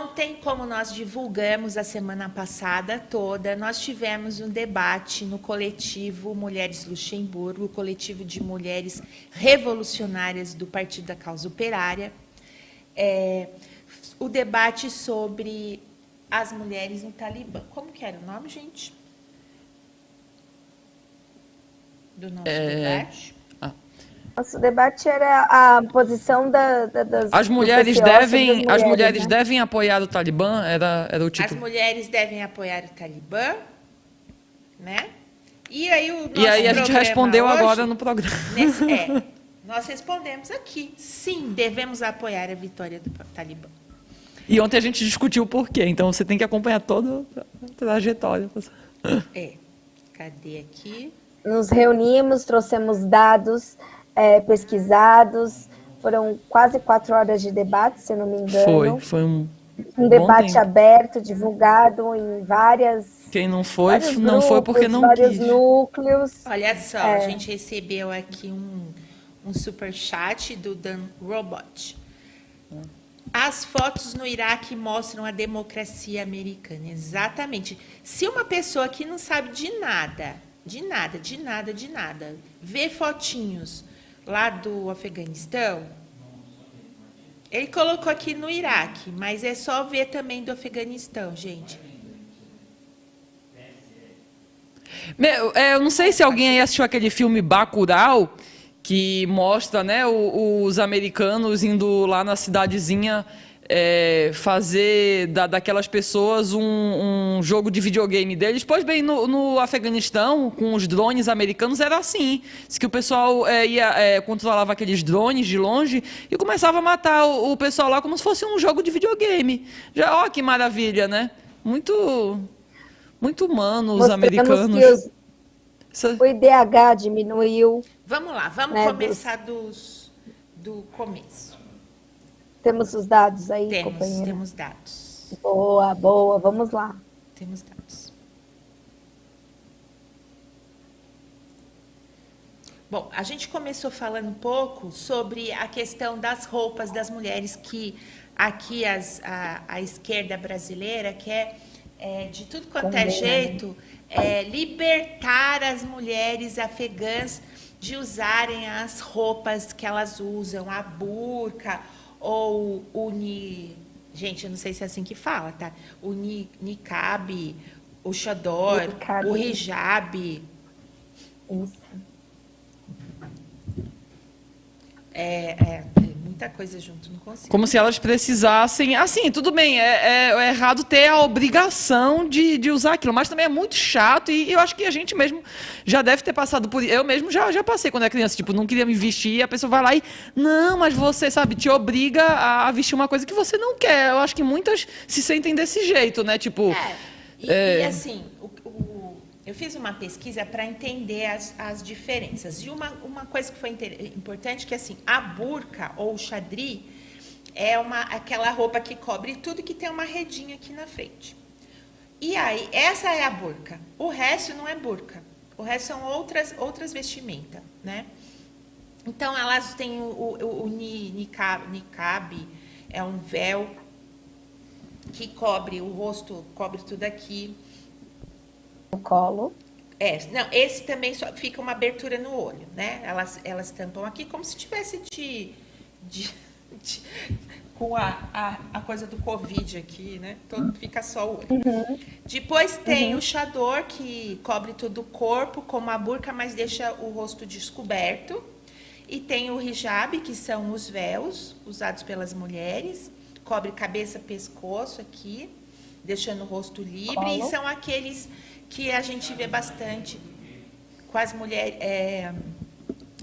ontem, como nós divulgamos a semana passada toda, nós tivemos um debate no coletivo Mulheres Luxemburgo, o coletivo de mulheres revolucionárias do Partido da Causa Operária, o debate sobre as mulheres no Talibã. Como que era o nome, gente? Do nosso debate? Nosso debate era a posição das As mulheres devem apoiar o Talibã? Era o título. As mulheres devem apoiar o Talibã, né? E aí a gente respondeu hoje, agora no programa. Nós respondemos aqui. Sim, devemos apoiar a vitória do Talibã. E ontem a gente discutiu o porquê, então você tem que acompanhar toda a trajetória. Cadê aqui? Nos reunimos, trouxemos dados pesquisados, foram quase 4 horas de debate, se eu não me engano. Foi um debate aberto, divulgado em várias... Quem não foi, não foi porque não vários quis. núcleos. Olha só, a gente recebeu aqui um superchat do Dan Robot. As fotos no Iraque mostram a democracia americana. Exatamente. Se uma pessoa que não sabe de nada, vê fotinhos lá do Afeganistão, ele colocou aqui no Iraque, mas é só ver também do Afeganistão, gente. Eu não sei se alguém aí assistiu aquele filme Bacurau, que mostra, né, os americanos indo lá na cidadezinha fazer daquelas pessoas um jogo de videogame deles. Pois bem, no Afeganistão, com os drones americanos, era assim. Diz que o pessoal controlava aqueles drones de longe e começava a matar o pessoal lá como se fosse um jogo de videogame. Ó, que maravilha, né? Muito, muito humano os americanos. O IDH diminuiu. Vamos lá, vamos começar do começo. Temos os dados aí, companheira? Temos dados. Boa, vamos lá. Temos dados. Bom, a gente começou falando um pouco sobre a questão das roupas das mulheres, que aqui a esquerda brasileira quer, de tudo quanto é jeito, libertar as mulheres afegãs de usarem as roupas que elas usam, a burca, ou gente, eu não sei se é assim que fala, tá? O niqab, o chador, o hijab. Isso. Muita coisa junto, não consigo. Como se elas precisassem... Assim, tudo bem, é errado ter a obrigação de usar aquilo, mas também é muito chato e eu acho que a gente mesmo já deve ter passado por... Eu mesmo já passei quando era criança, tipo, não queria me vestir e a pessoa vai lá e... Não, mas você, sabe, te obriga a vestir uma coisa que você não quer. Eu acho que muitas se sentem desse jeito, né? Tipo... E assim, eu fiz uma pesquisa para entender as diferenças. E uma coisa que foi importante, que assim, a burca ou o xadri é aquela roupa que cobre tudo, que tem uma redinha aqui na frente. E aí, essa é a burca. O resto não é burca. O resto são outras vestimentas, né? Então, elas têm o niqab, é um véu que cobre o rosto, cobre tudo aqui. O colo. Não, esse também só fica uma abertura no olho, né? Elas tampam aqui como se tivesse com a coisa do Covid aqui, né? Fica só o olho. Uhum. Depois tem o chador, que cobre todo o corpo, como a burca, mas deixa o rosto descoberto. E tem o hijab, que são os véus usados pelas mulheres, cobre cabeça, pescoço aqui, deixando o rosto livre. Colo. E são aqueles que a gente vê bastante com as mulheres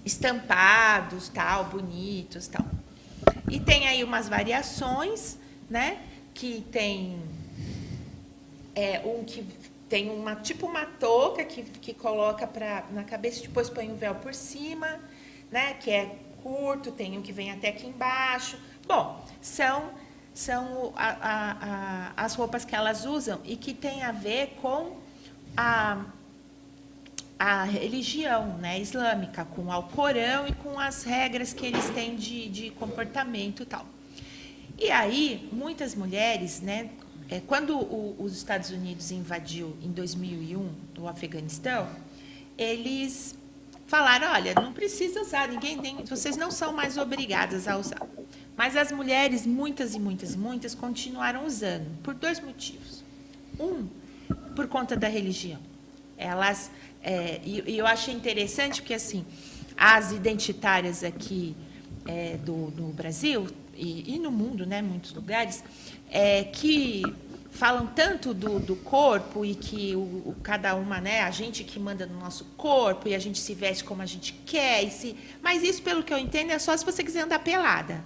estampados, tal, bonitos, tal. E tem aí umas variações, né? Que tem que tem tipo uma touca que coloca na cabeça, depois põe o véu por cima, né? Que é curto, tem um que vem até aqui embaixo. Bom, são as roupas que elas usam e que tem a ver com a religião, né, islâmica, com o Alcorão e com as regras que eles têm de comportamento e tal. E aí, muitas mulheres, né, quando os Estados Unidos invadiu em 2001 o Afeganistão, eles falaram, olha, não precisa usar, vocês não são mais obrigadas a usar. Mas as mulheres, muitas e muitas e muitas, continuaram usando, por 2 motivos. Um, por conta da religião. Elas, e eu achei interessante, porque assim, as identitárias aqui do Brasil, e no mundo, né, em muitos lugares, que falam tanto do corpo e que cada uma, né, a gente que manda no nosso corpo e a gente se veste como a gente quer. Mas isso, pelo que eu entendo, é só se você quiser andar pelada.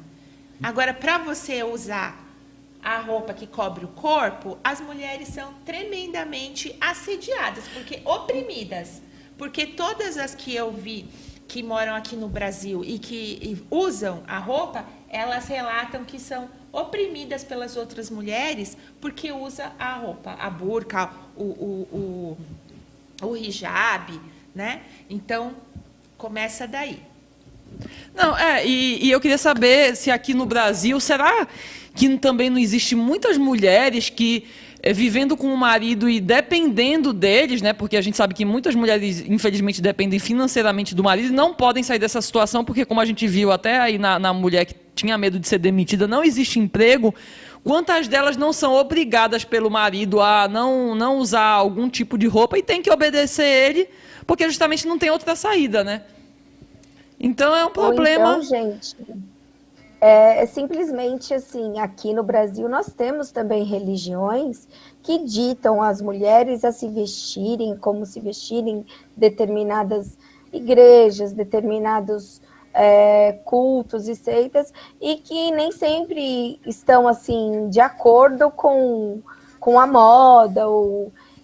Agora, para você usar a roupa que cobre o corpo, as mulheres são tremendamente assediadas, oprimidas. Porque todas as que eu vi que moram aqui no Brasil e que usam a roupa, elas relatam que são oprimidas pelas outras mulheres porque usa a roupa, a burca, o hijab, né? Então, começa daí. Não, e eu queria saber se aqui no Brasil, será que também não existe muitas mulheres que, vivendo com o marido e dependendo deles, né, porque a gente sabe que muitas mulheres, infelizmente, dependem financeiramente do marido e não podem sair dessa situação, porque, como a gente viu até aí na mulher que tinha medo de ser demitida, não existe emprego. Quantas delas não são obrigadas pelo marido a não usar algum tipo de roupa e tem que obedecer ele, porque justamente não tem outra saída, né? Então é um problema. Ou então, gente, simplesmente assim, aqui no Brasil nós temos também religiões que ditam às mulheres a se vestirem, como se vestirem determinadas igrejas, determinados cultos e seitas, e que nem sempre estão assim de acordo com a moda.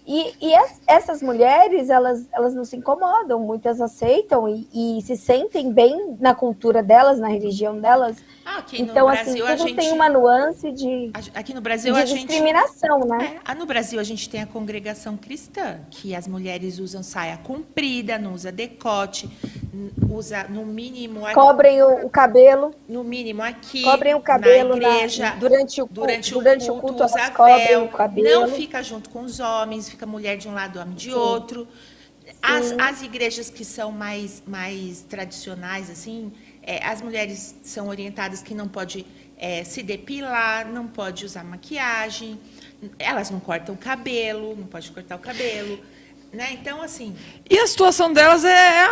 E essas mulheres, elas não se incomodam, muitas aceitam e se sentem bem na cultura delas, na religião delas. Aqui então, no Brasil, assim, tudo tem uma nuance aqui no Brasil, de discriminação, né? No Brasil, a gente tem a congregação cristã, que as mulheres usam saia comprida, não usa decote, usa no mínimo... Cobrem o cabelo. No mínimo aqui, cobrem o cabelo na igreja. Durante o culto, usa elas cobrem o cabelo. Não fica junto com os homens, fica mulher de um lado, homem de outro. As igrejas que são mais tradicionais, assim, as mulheres são orientadas que não pode se depilar, não pode usar maquiagem, elas não cortam o cabelo, não pode cortar o cabelo, né? Então, assim... E a situação delas é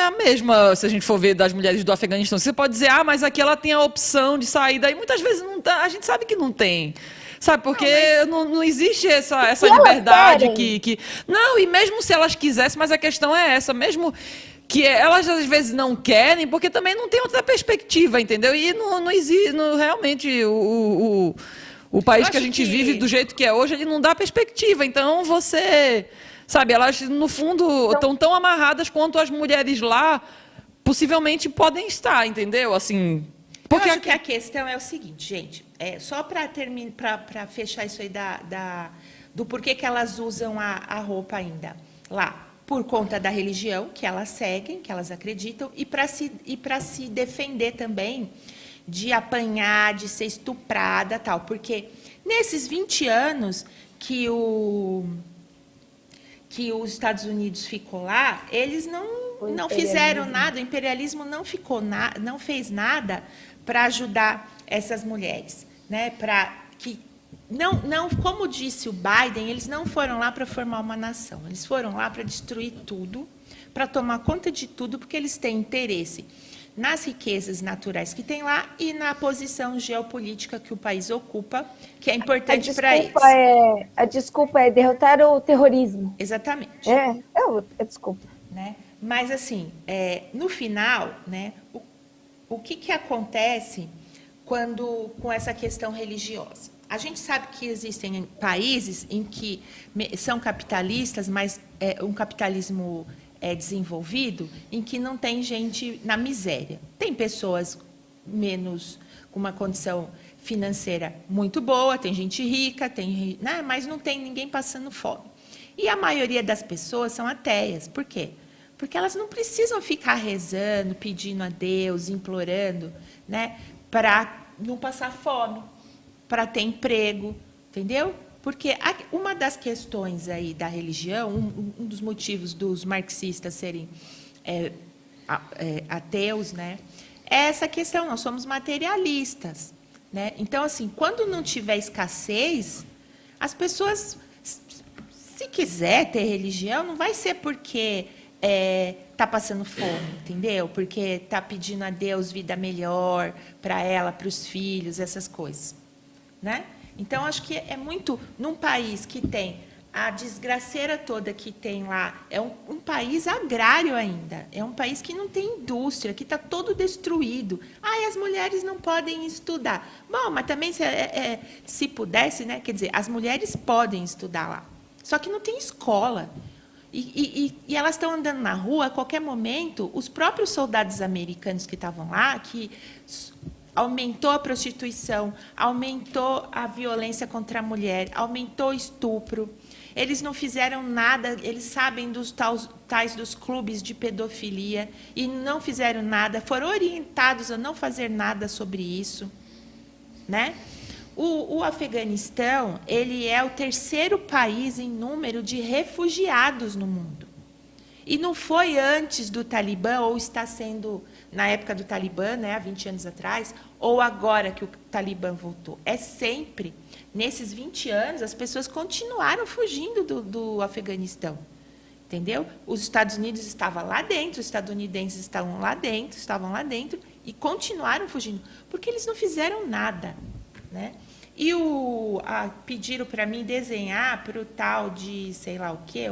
a mesma, se a gente for ver das mulheres do Afeganistão. Você pode dizer, mas aqui ela tem a opção de sair, daí muitas vezes não tá, a gente sabe que não tem. Sabe, porque não existe essa liberdade que... Não, e mesmo se elas quisessem, mas a questão é essa, mesmo que elas às vezes não querem, porque também não tem outra perspectiva, entendeu? E não existe, realmente, o país que a gente vive do jeito que é hoje, ele não dá perspectiva. Então, você... Sabe, elas, no fundo, estão tão amarradas quanto as mulheres lá possivelmente podem estar, entendeu? Assim... Porque eu acho que a questão é o seguinte, gente, só para fechar isso aí do porquê que elas usam a roupa ainda lá, por conta da religião que elas seguem, que elas acreditam, e para se defender também de apanhar, de ser estuprada, tal, porque nesses 20 anos que os Estados Unidos ficou lá, eles não fizeram nada, o imperialismo não fez nada para ajudar essas mulheres, né? Como disse o Biden, eles não foram lá para formar uma nação, eles foram lá para destruir tudo, para tomar conta de tudo, porque eles têm interesse nas riquezas naturais que tem lá e na posição geopolítica que o país ocupa, que é importante para eles. A desculpa é derrotar o terrorismo. Exatamente. Desculpa. Né? Mas, assim, no final, né, o que acontece com essa questão religiosa? A gente sabe que existem países em que são capitalistas, mas um capitalismo desenvolvido, em que não tem gente na miséria. Tem pessoas com uma condição financeira muito boa, tem gente rica, né, mas não tem ninguém passando fome. E a maioria das pessoas são ateias. Por quê? Porque elas não precisam ficar rezando, pedindo a Deus, implorando, né, para não passar fome, para ter emprego, entendeu? Porque uma das questões aí da religião, um dos motivos dos marxistas serem ateus, né, é essa questão, nós somos materialistas, né? Então, assim, quando não tiver escassez, as pessoas, se quiser ter religião, não vai ser porque está passando fome, entendeu? Porque está pedindo a Deus vida melhor para ela, para os filhos, essas coisas, né? Então, acho que é muito... Num país que tem a desgraceira toda que tem lá, é um país agrário ainda, é um país que não tem indústria, que está todo destruído. E as mulheres não podem estudar. Bom, mas também, se pudesse, né? Quer dizer, as mulheres podem estudar lá, só que não tem escola. E elas estão andando na rua, a qualquer momento, os próprios soldados americanos que estavam lá, que aumentou a prostituição, aumentou a violência contra a mulher, aumentou o estupro. Eles não fizeram nada, eles sabem dos tais dos clubes de pedofilia e não fizeram nada, foram orientados a não fazer nada sobre isso, né? O Afeganistão, ele é o terceiro país em número de refugiados no mundo. E não foi antes do Talibã, ou está sendo na época do Talibã, né, há 20 anos atrás, ou agora que o Talibã voltou. É sempre. Nesses 20 anos, as pessoas continuaram fugindo do Afeganistão. Entendeu? Os Estados Unidos estavam lá dentro, os estadunidenses estavam lá dentro, e continuaram fugindo, porque eles não fizeram nada, né? E pediram para mim desenhar para o tal de, sei lá o quê,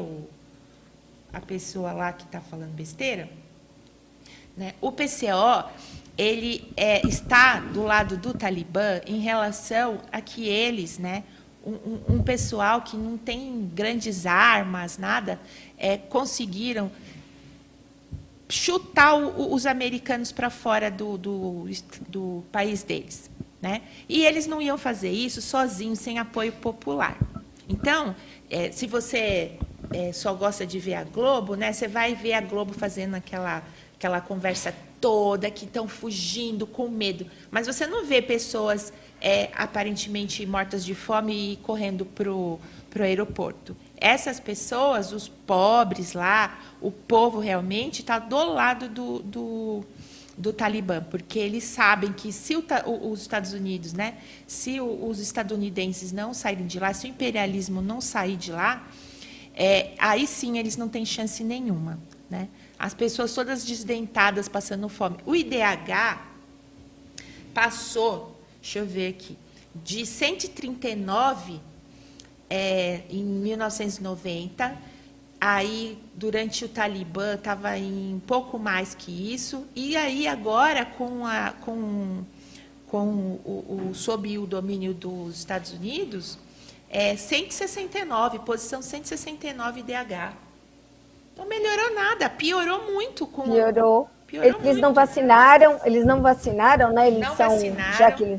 a pessoa lá que está falando besteira, né? O PCO, ele está do lado do Talibã em relação a que eles, né, um pessoal que não tem grandes armas, nada, conseguiram chutar os americanos para fora do país deles, né? E eles não iam fazer isso sozinhos, sem apoio popular. Então, se você só gosta de ver a Globo, né, você vai ver a Globo fazendo aquela conversa toda, que estão fugindo com medo. Mas você não vê pessoas aparentemente mortas de fome e correndo para o aeroporto. Essas pessoas, os pobres lá, o povo realmente está do lado do Talibã, porque eles sabem que se os Estados Unidos, né, se os estadunidenses não saírem de lá, se o imperialismo não sair de lá, aí sim eles não têm chance nenhuma, né? As pessoas todas desdentadas, passando fome. O IDH passou, deixa eu ver aqui, de 139 em 1990, aí durante o Talibã estava em pouco mais que isso, e aí agora sob o domínio dos Estados Unidos, 169, posição 169 IDH. Não melhorou nada, piorou muito. Piorou. Eles muito. não vacinaram, né? Eles não são, vacinaram. já que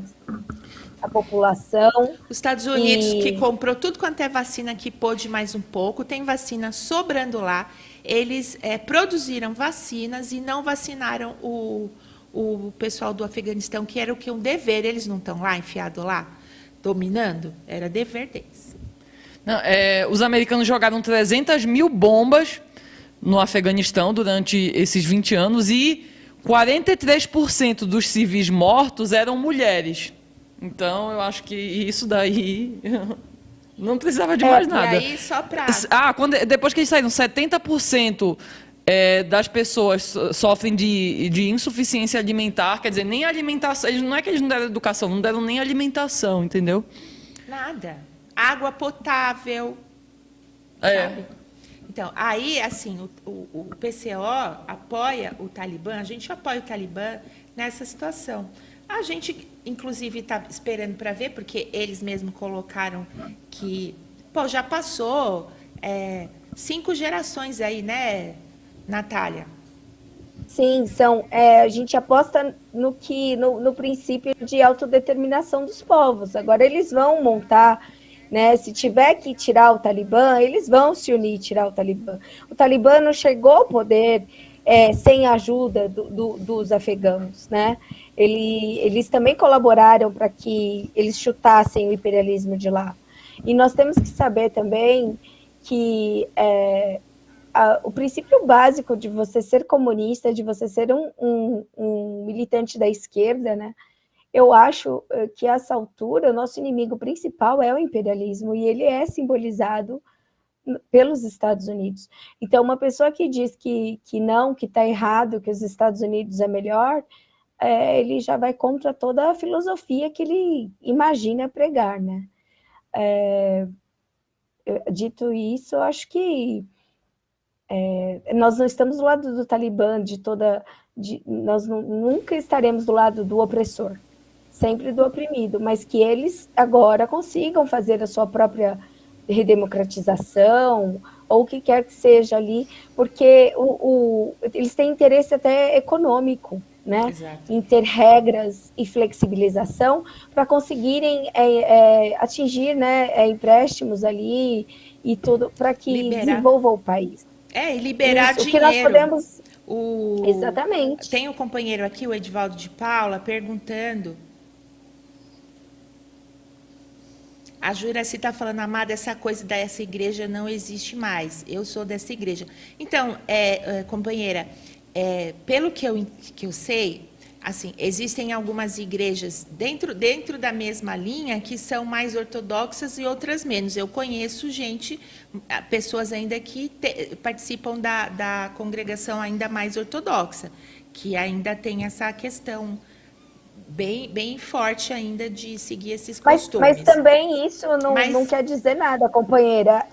a população. Os Estados Unidos, que comprou tudo quanto é vacina que pôde mais um pouco, tem vacina sobrando lá. Eles produziram vacinas e não vacinaram o pessoal do Afeganistão, que era o que um dever. Eles não estão lá, enfiados lá, dominando? Era dever deles. Não, os americanos jogaram 300 mil bombas no Afeganistão durante esses 20 anos e 43% dos civis mortos eram mulheres. Então, eu acho que isso daí não precisava de mais nada. E aí, só para... Depois que eles saíram, 70% das pessoas sofrem de insuficiência alimentar, quer dizer, nem alimentação, não é que eles não deram educação, não deram nem alimentação, entendeu? Nada. Água potável, sabe? Então, aí, assim, o PCO apoia o Talibã, a gente apoia o Talibã nessa situação. A gente, inclusive, está esperando para ver, porque eles mesmos colocaram que, já passou 5 gerações aí, né, Natália? Sim, a gente aposta no princípio de autodeterminação dos povos. Agora eles vão montar, né, se tiver que tirar o Talibã, eles vão se unir e tirar o Talibã. O Talibã não chegou ao poder sem a ajuda dos afegãos, né? Eles também colaboraram para que eles chutassem o imperialismo de lá. E nós temos que saber também que o princípio básico de você ser comunista, de você ser um militante da esquerda, né? Eu acho que a essa altura o nosso inimigo principal é o imperialismo, e ele é simbolizado pelos Estados Unidos. Então, uma pessoa que diz que não, que está errado, que os Estados Unidos é melhor, ele já vai contra toda a filosofia que ele imagina pregar, né? Dito isso, eu acho que nós não estamos do lado do Talibã, nós nunca estaremos do lado do opressor, sempre do oprimido, mas que eles agora consigam fazer a sua própria redemocratização, ou o que quer que seja ali, porque eles têm interesse até econômico, né? Exato. Em ter regras e flexibilização para conseguirem atingir, né, empréstimos ali e tudo, para que desenvolva o país. E liberar isso, dinheiro. Que nós podemos... Exatamente. Tem um companheiro aqui, o Edivaldo de Paula, perguntando... A Juraci está falando, amada, essa coisa dessa igreja não existe mais. Eu sou dessa igreja. Então, companheira, pelo que eu sei, assim, existem algumas igrejas dentro da mesma linha que são mais ortodoxas e outras menos. Eu conheço pessoas ainda que participam da congregação ainda mais ortodoxa, que ainda tem essa questão bem forte ainda de seguir esses costumes. Mas também isso não quer dizer nada, companheira.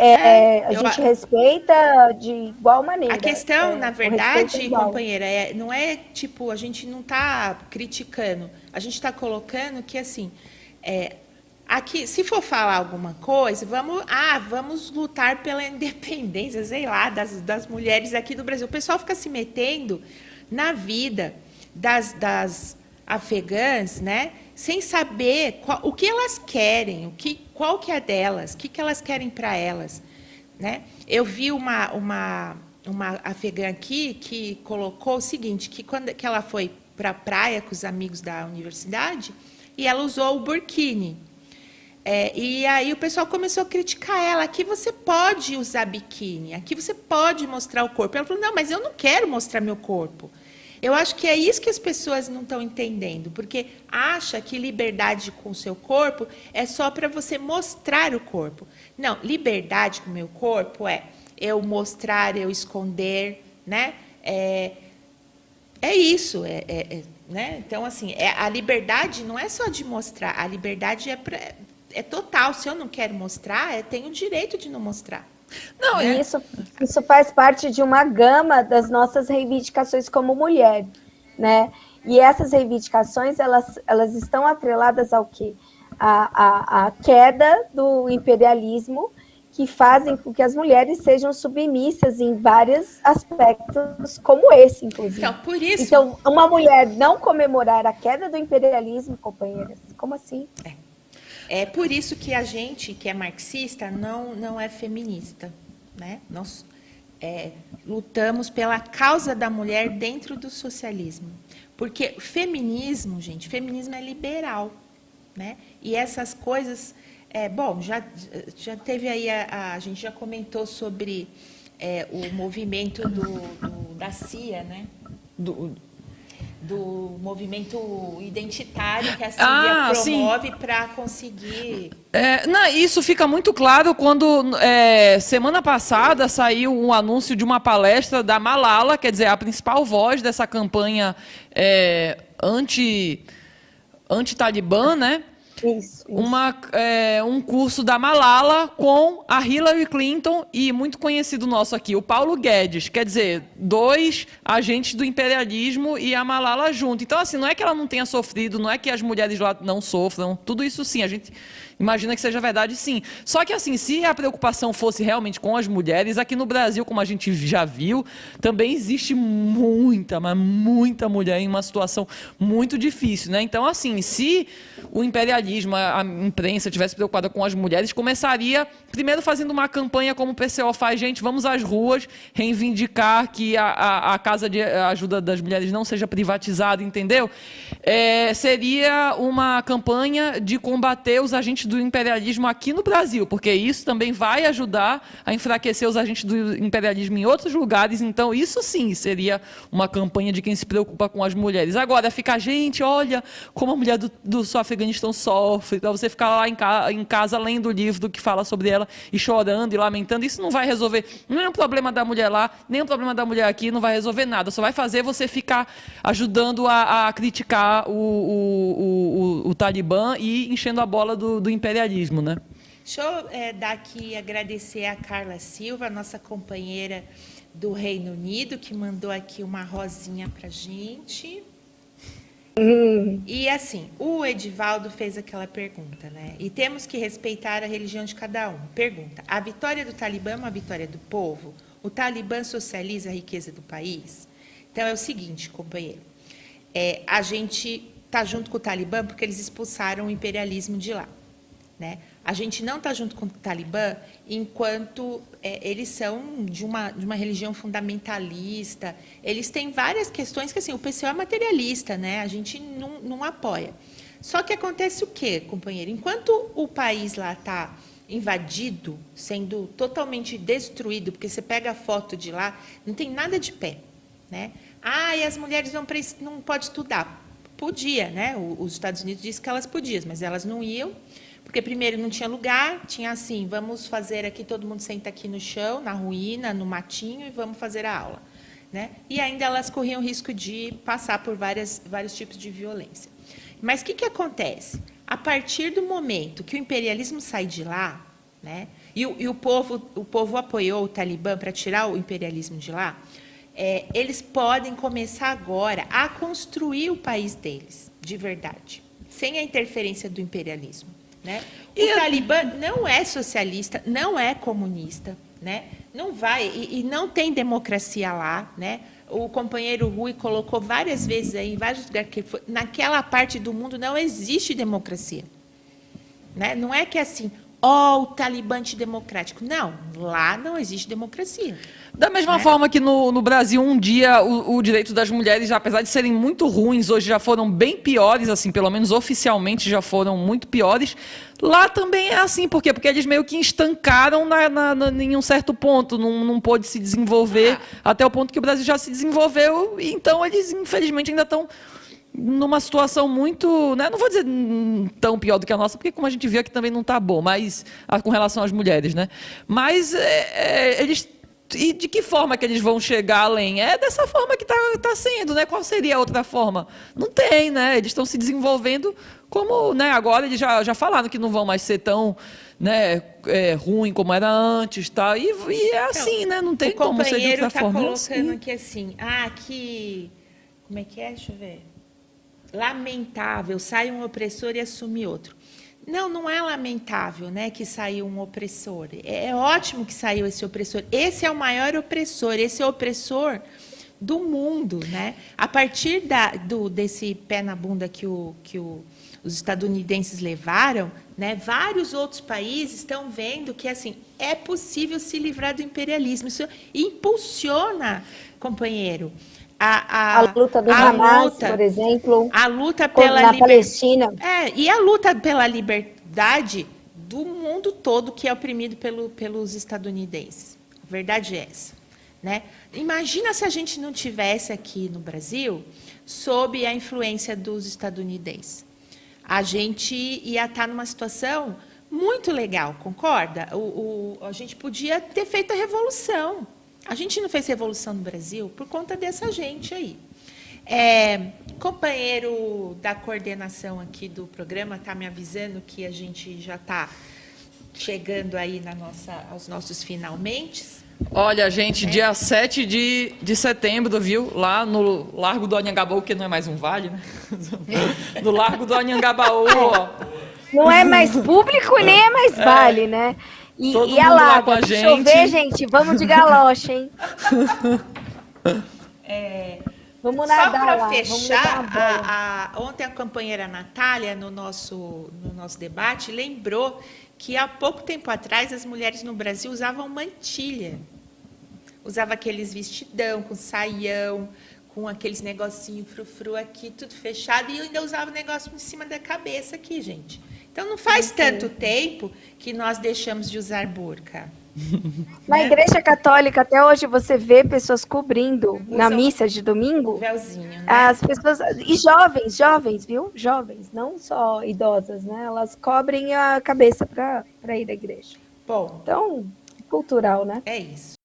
A gente respeita de igual maneira. A questão, na verdade, companheira, não é tipo, a gente não está criticando, a gente está colocando que, assim, aqui, se for falar alguma coisa, vamos lutar pela independência, sei lá, das mulheres aqui do Brasil. O pessoal fica se metendo na vida das afegãs, né, sem saber o que elas querem, qual que é delas, o que elas querem para elas, né? Eu vi uma afegã aqui que colocou o seguinte, que quando que ela foi para a praia com os amigos da universidade e ela usou o burkini. E aí o pessoal começou a criticar ela. Aqui você pode usar biquíni, aqui você pode mostrar o corpo. Ela falou, não, mas eu não quero mostrar meu corpo. Eu acho que é isso que as pessoas não estão entendendo, porque acha que liberdade com o seu corpo é só para você mostrar o corpo. Não, liberdade com o meu corpo é eu mostrar, eu esconder, né? É isso, né? Então, assim, a liberdade não é só de mostrar, a liberdade é total. Se eu não quero mostrar, eu tenho o direito de não mostrar. Não, isso faz parte de uma gama das nossas reivindicações como mulher, né? E essas reivindicações, elas estão atreladas ao quê? A queda do imperialismo, que fazem com que as mulheres sejam submissas em vários aspectos, como esse, inclusive. Então, por isso... Então, uma mulher não comemorar a queda do imperialismo, companheiras, como assim? É por isso que a gente, que é marxista, não é feminista, né? Nós lutamos pela causa da mulher dentro do socialismo. Porque feminismo, gente, feminismo é liberal, né? E essas coisas... bom, já teve aí, a gente já comentou sobre o movimento da CIA, né? Do movimento identitário que a CIA promove para conseguir... Isso fica muito claro quando, semana passada, saiu um anúncio de uma palestra da Malala, quer dizer, a principal voz dessa campanha anti-Talibã, né? Isso. Um curso da Malala com a Hillary Clinton e muito conhecido nosso aqui, o Paulo Guedes. Quer dizer, 2 agentes do imperialismo e a Malala junto. Então, assim, não é que ela não tenha sofrido, não é que as mulheres lá não sofram, tudo isso sim, a gente imagina que seja verdade, sim. Só que, assim, se a preocupação fosse realmente com as mulheres, aqui no Brasil, como a gente já viu, também existe muita, mas muita mulher em uma situação muito difícil, né? Então, assim, se o imperialismo, a imprensa tivesse preocupada com as mulheres, começaria, primeiro, fazendo uma campanha como o PCO faz, gente, vamos às ruas reivindicar que a Casa de Ajuda das Mulheres não seja privatizada, entendeu? Seria uma campanha de combater os agentes do imperialismo aqui no Brasil, porque isso também vai ajudar a enfraquecer os agentes do imperialismo em outros lugares. Então, isso sim seria uma campanha de quem se preocupa com as mulheres. Agora, ficar, gente, olha como a mulher do Afeganistão sofre, para você ficar lá em casa lendo o livro que fala sobre ela e chorando e lamentando, isso não vai resolver nenhum problema da mulher lá, nem o problema da mulher aqui, não vai resolver nada, só vai fazer você ficar ajudando a criticar o Talibã e enchendo a bola do imperialismo, né? Deixa eu dar aqui agradecer a Carla Silva, nossa companheira do Reino Unido, que mandou aqui uma rosinha para gente. E assim, o Edivaldo fez aquela pergunta, né? E temos que respeitar a religião de cada um. Pergunta: a vitória do Talibã é uma vitória do povo? O Talibã socializa a riqueza do país? Então é o seguinte, companheiro, a gente está junto com o Talibã porque eles expulsaram o imperialismo de lá, né? A gente não está junto com o Talibã enquanto eles são de uma religião fundamentalista. Eles têm várias questões que, assim, o PCO é materialista, né? A gente não apoia. Só que acontece o quê, companheiro? Enquanto o país lá está invadido, sendo totalmente destruído, porque você pega a foto de lá, não tem nada de pé, né? E as mulheres não podem estudar. Podia, né? Os Estados Unidos disse que elas podiam, mas elas não iam. Porque, primeiro, não tinha lugar, tinha assim, vamos fazer aqui, todo mundo senta aqui no chão, na ruína, no matinho, e vamos fazer a aula, né? E ainda elas corriam risco de passar por vários tipos de violência. Mas o que acontece? A partir do momento que o imperialismo sai de lá, né, e o povo apoiou o Talibã para tirar o imperialismo de lá, eles podem começar agora a construir o país deles, de verdade, sem a interferência do imperialismo. Né? O Talibã não é socialista, não é comunista, né? Não vai, e não tem democracia lá, né? O companheiro Rui colocou várias vezes aí, em vários lugares, que naquela parte do mundo não existe democracia, né? Não é que é assim, o Talibã antidemocrático. Não, lá não existe democracia. Da mesma forma que no Brasil, um dia, o direito das mulheres, apesar de serem muito ruins, hoje já foram bem piores, assim, pelo menos oficialmente já foram muito piores. Lá também é assim, por quê? Porque eles meio que estancaram em um certo ponto, não pôde se desenvolver até o ponto que o Brasil já se desenvolveu, e então eles, infelizmente, ainda estão numa situação muito, né, não vou dizer tão pior do que a nossa, porque como a gente viu aqui também não está bom, mas com relação às mulheres, né? Mas eles... E de que forma que eles vão chegar além? É dessa forma que está sendo, né? Qual seria a outra forma? Não tem, né? Eles estão se desenvolvendo como, né? Agora eles já falaram que não vão mais ser tão, né, ruim como era antes, tá? E é assim, né? Não tem como ser de outra forma. O companheiro está colocando aqui assim, como é que é? Deixa eu ver. Lamentável, sai um opressor e assume outro. Não é lamentável, né, que saiu um opressor. É ótimo que saiu esse opressor. Esse é o maior opressor, esse é o opressor do mundo, né? A partir desse pé na bunda que os estadunidenses levaram, né, vários outros países estão vendo que assim é possível se livrar do imperialismo. Isso impulsiona, companheiro, a luta do Hamas, por exemplo, a luta pela Palestina, e a luta pela liberdade do mundo todo que é oprimido pelos estadunidenses. A verdade é essa, né? Imagina se a gente não tivesse aqui no Brasil sob a influência dos estadunidenses. A gente ia estar numa situação muito legal, concorda? A gente podia ter feito a revolução. A gente não fez revolução no Brasil por conta dessa gente aí. Companheiro da coordenação aqui do programa está me avisando que a gente já está chegando aí aos nossos finalmente. Olha, gente, dia 7 de setembro, viu? Lá no Largo do Anhangabaú, que não é mais um vale, né? No Largo do Anhangabaú, ó. Não é mais público e nem é mais vale, né? E, Todo e mundo lá com alaga. a Se gente. chover, gente, vamos de galocha, hein? Vamos Só nadar para lá. Vamos levar uma bola. fechar, ontem a companheira Natália, no nosso debate, lembrou que há pouco tempo atrás as mulheres no Brasil usavam mantilha. Usava aqueles vestidão com saião, com aqueles negocinho frufru aqui, tudo fechado, e ainda usava o negócio em cima da cabeça aqui, gente. Então, não faz tanto tempo que nós deixamos de usar burca. Na Igreja Católica, até hoje, você vê pessoas cobrindo na Usam missa de O domingo. véuzinho, né? As pessoas, e jovens, viu? Jovens, não só idosas, né? Elas cobrem a cabeça para ir à igreja. Bom, Então, cultural, né? é isso.